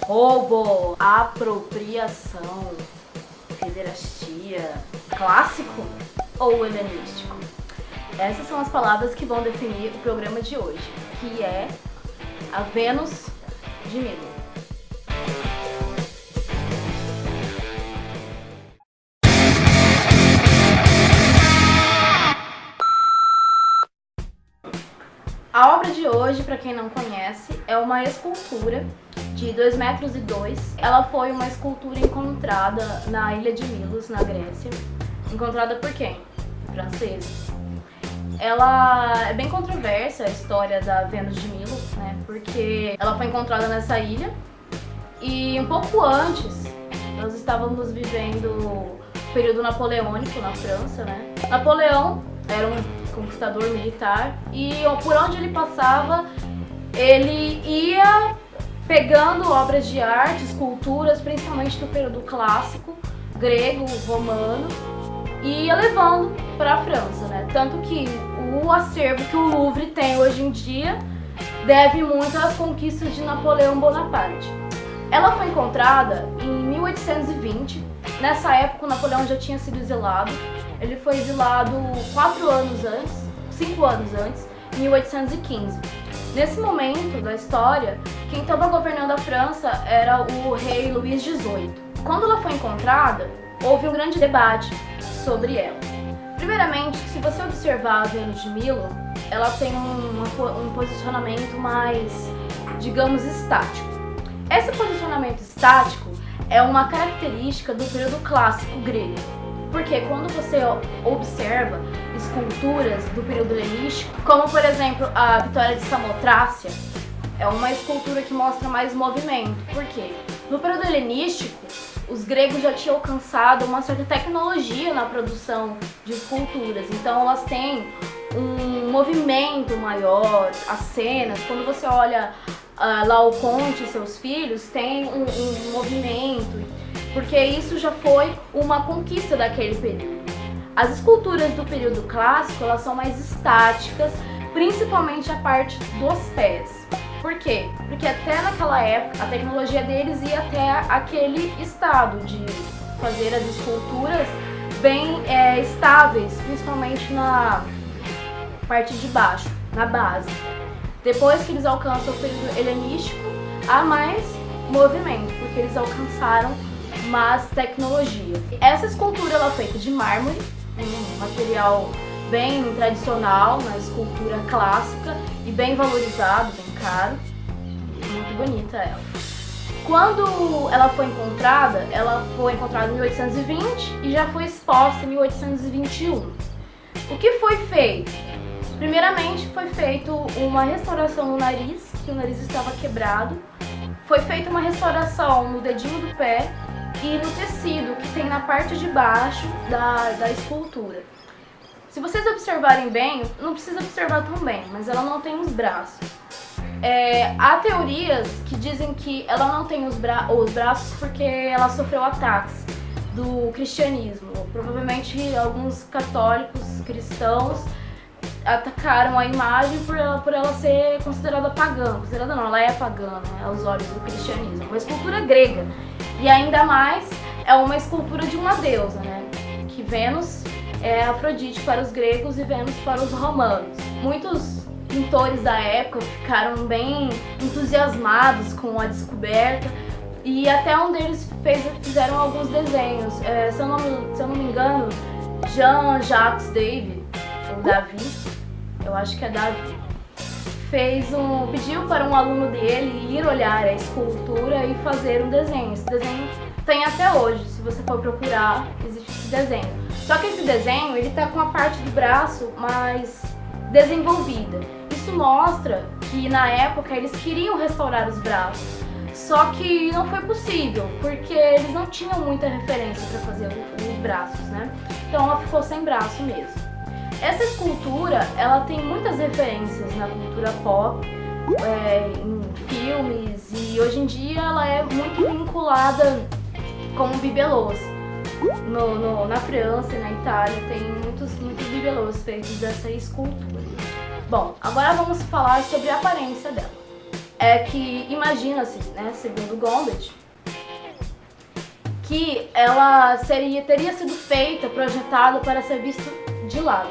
roubo, apropriação, pederastia, clássico ou helenístico? Essas são as palavras que vão definir o programa de hoje, que é a Vênus de Milo. A obra de hoje, para quem não conhece, é uma escultura de 2,2 metros. Ela foi uma escultura encontrada na ilha de Milos, na Grécia. Encontrada por quem? Franceses. Ela é bem controversa, a história da Vênus de Milo, né? Porque ela foi encontrada nessa ilha e um pouco antes nós estávamos vivendo o período napoleônico na França, né? Napoleão era um conquistador militar e por onde ele passava ele ia pegando obras de arte, esculturas, principalmente do período clássico, grego, romano, e ia levando para a França, né? Tanto que o acervo que o Louvre tem hoje em dia deve muito às conquistas de Napoleão Bonaparte. Ela foi encontrada em 1820. Nessa época o Napoleão já tinha sido exilado. Ele foi exilado 5 anos antes, em 1815. Nesse momento da história, quem estava governando a França era o rei Luís XVIII. Quando ela foi encontrada, houve um grande debate sobre ela. Primeiramente, se você observar a Vênus de Milo, ela tem um posicionamento mais, digamos, estático. Esse posicionamento estático é uma característica do período clássico grego. Porque quando você observa esculturas do período helenístico, como por exemplo a Vitória de Samotrácia, é uma escultura que mostra mais movimento. Por quê? No período helenístico, os gregos já tinham alcançado uma certa tecnologia na produção de esculturas, então elas têm um movimento maior, as cenas, quando você olha Laoconte e seus filhos, tem um movimento, porque isso já foi uma conquista daquele período. As esculturas do período clássico, elas são mais estáticas, principalmente a parte dos pés. Por quê? Porque até naquela época a tecnologia deles ia até aquele estado de fazer as esculturas bem estáveis, principalmente na parte de baixo, na base. Depois que eles alcançam o período helenístico, há mais movimento, porque eles alcançaram mais tecnologia. Essa escultura ela é feita de mármore, um material bem tradicional na escultura clássica e bem valorizado, bem caro. Muito bonita ela. Quando ela foi encontrada em 1820 e já foi exposta em 1821. O que foi feito? Primeiramente foi feito uma restauração no nariz, que o nariz estava quebrado. Foi feita uma restauração no dedinho do pé e no tecido que tem na parte de baixo da escultura. Se vocês observarem bem, não precisa observar tão bem, mas ela não tem os braços. Há teorias que dizem que ela não tem os braços porque ela sofreu ataques do cristianismo. Provavelmente alguns católicos cristãos atacaram a imagem por ela ser considerada pagã. Considerada não, ela é pagã, né, aos olhos do cristianismo. Uma escultura grega. E ainda mais é uma escultura de uma deusa, né? Que Vênus é Afrodite para os gregos e Vênus para os romanos. Muitos pintores da época ficaram bem entusiasmados com a descoberta e até um deles fizeram alguns desenhos. Se eu não me engano, Jean-Jacques David, eu acho que é Davi, pediu para um aluno dele ir olhar a escultura e fazer um desenho. Esse desenho tem até hoje, se você for procurar, existe esse desenho. Só que esse desenho, ele tá com a parte do braço mais desenvolvida. Isso mostra que na época eles queriam restaurar os braços, só que não foi possível, porque eles não tinham muita referência para fazer os braços, né? Então ela ficou sem braço mesmo. Essa escultura, ela tem muitas referências na cultura pop, em filmes, e hoje em dia ela é muito vinculada com o bibelôs. Na França e na Itália tem muitos feitos dessa escultura. Bom, agora vamos falar sobre a aparência dela. é que imagina-se, né, segundo Gondet, que ela teria sido feita, projetada para ser vista de lado.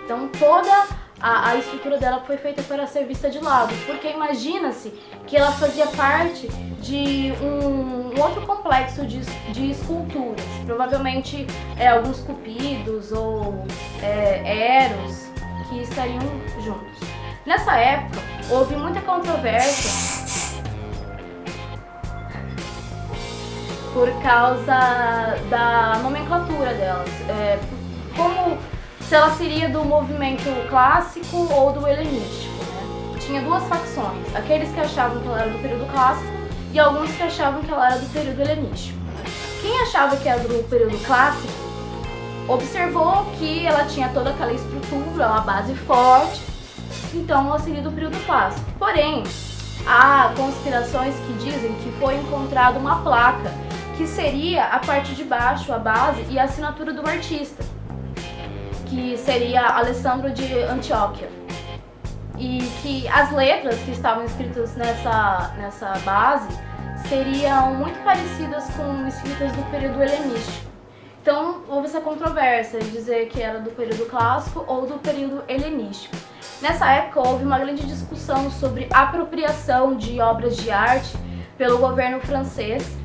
Então toda a estrutura dela foi feita para ser vista de lado, porque imagina-se que ela fazia parte de um outro complexo de esculturas, provavelmente alguns cupidos ou Eros que estariam juntos. Nessa época houve muita controvérsia por causa da nomenclatura delas, como se ela seria do movimento clássico ou do helenístico, né? Tinha duas facções, aqueles que achavam que ela era do período clássico e alguns que achavam que ela era do período helenístico. Quem achava que era do período clássico observou que ela tinha toda aquela estrutura, uma base forte, então ela seria do período clássico. Porém, há conspirações que dizem que foi encontrada uma placa que seria a parte de baixo, a base e a assinatura do artista, que seria Alessandro de Antioquia, e que as letras que estavam escritas nessa base seriam muito parecidas com escritas do período helenístico. Então houve essa controvérsia de dizer que era do período clássico ou do período helenístico. Nessa época houve uma grande discussão sobre apropriação de obras de arte pelo governo francês.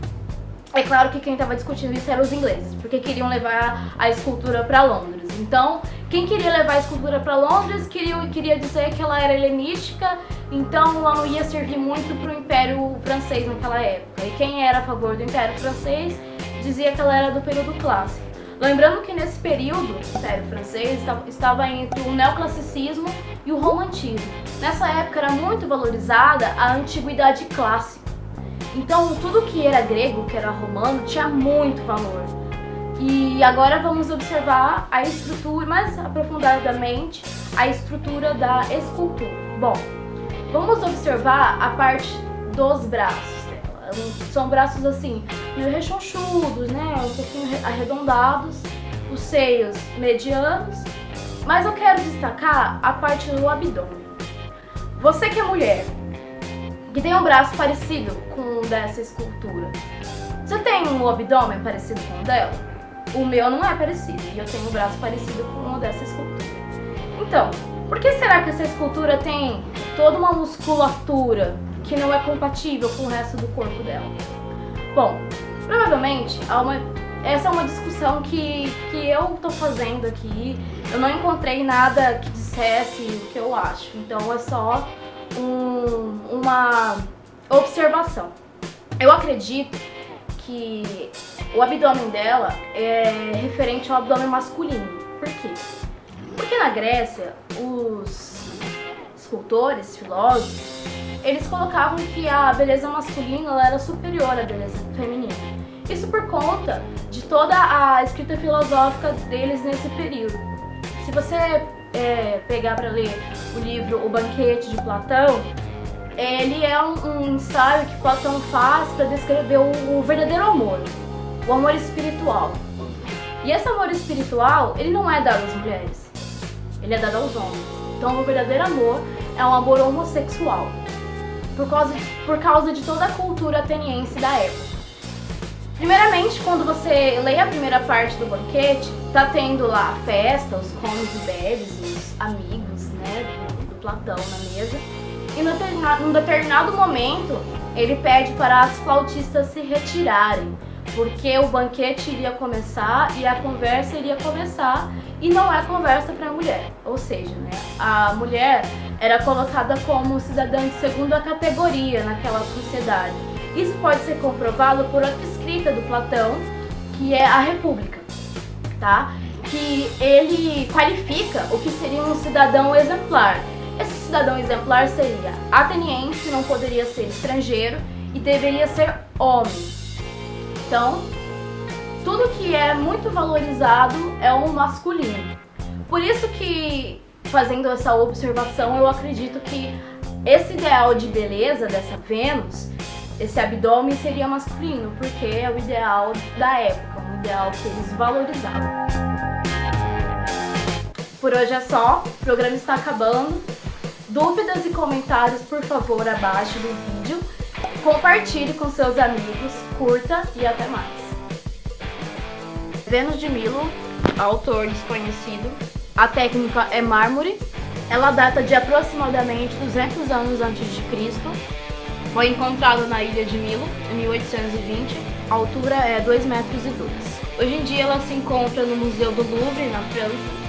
É claro que quem estava discutindo isso eram os ingleses, porque queriam levar a escultura para Londres. Então, quem queria levar a escultura para Londres queria dizer que ela era helenística, então ela não ia servir muito para o Império Francês naquela época. E quem era a favor do Império Francês dizia que ela era do período clássico. Lembrando que nesse período, o Império Francês estava entre o neoclassicismo e o romantismo. Nessa época era muito valorizada a antiguidade clássica. Então tudo que era grego, que era romano, tinha muito valor. E agora vamos observar a estrutura, mais aprofundadamente, a estrutura da escultura. Bom, vamos observar a parte dos braços dela. São braços assim, meio rechonchudos, né, um pouquinho arredondados, os seios medianos, mas eu quero destacar a parte do abdômen. Você que é mulher, que tem um braço parecido com o dessa escultura, você tem um abdômen parecido com o dela? O meu não é parecido, e eu tenho um braço parecido com o dessa escultura. Então, por que será que essa escultura tem toda uma musculatura que não é compatível com o resto do corpo dela? Bom, provavelmente essa é uma discussão que eu tô fazendo aqui. Eu não encontrei nada que dissesse o que eu acho, então é só uma observação. Eu acredito que o abdômen dela é referente ao abdômen masculino. Por quê? Porque na Grécia, os escultores, filósofos, eles colocavam que a beleza masculina ela era superior à beleza feminina. Isso por conta de toda a escrita filosófica deles nesse período. Se você pegar para ler o livro O Banquete de Platão, ele é um ensaio que Platão faz para descrever o verdadeiro amor, o amor espiritual. E esse amor espiritual, ele não é dado às mulheres, ele é dado aos homens. Então o verdadeiro amor é um amor homossexual, por causa de toda a cultura ateniense da época. Primeiramente, quando você lê a primeira parte do banquete, tá tendo lá a festa, os comes e bebes, os amigos, né, do Platão na mesa. E num determinado momento, ele pede para as flautistas se retirarem, porque o banquete iria começar e a conversa iria começar, e não é conversa para a mulher. Ou seja, né, a mulher era colocada como cidadã de segunda categoria naquela sociedade. Isso pode ser comprovado por outra escrita do Platão, que é a República, tá? Que ele qualifica o que seria um cidadão exemplar. Esse cidadão exemplar seria ateniense, não poderia ser estrangeiro e deveria ser homem. Então, tudo que é muito valorizado é o masculino. Por isso que, fazendo essa observação, eu acredito que esse ideal de beleza dessa Vênus, esse abdômen seria masculino, porque é o ideal da época, um ideal que eles valorizavam. Por hoje é só, o programa está acabando. Dúvidas e comentários, por favor, abaixo do vídeo. Compartilhe com seus amigos, curta e até mais. Vênus de Milo, autor desconhecido. A técnica é mármore. Ela data de aproximadamente 200 anos antes de Cristo. Foi encontrada na ilha de Milo, em 1820. A altura é 2,2 metros. Hoje em dia ela se encontra no Museu do Louvre, na França.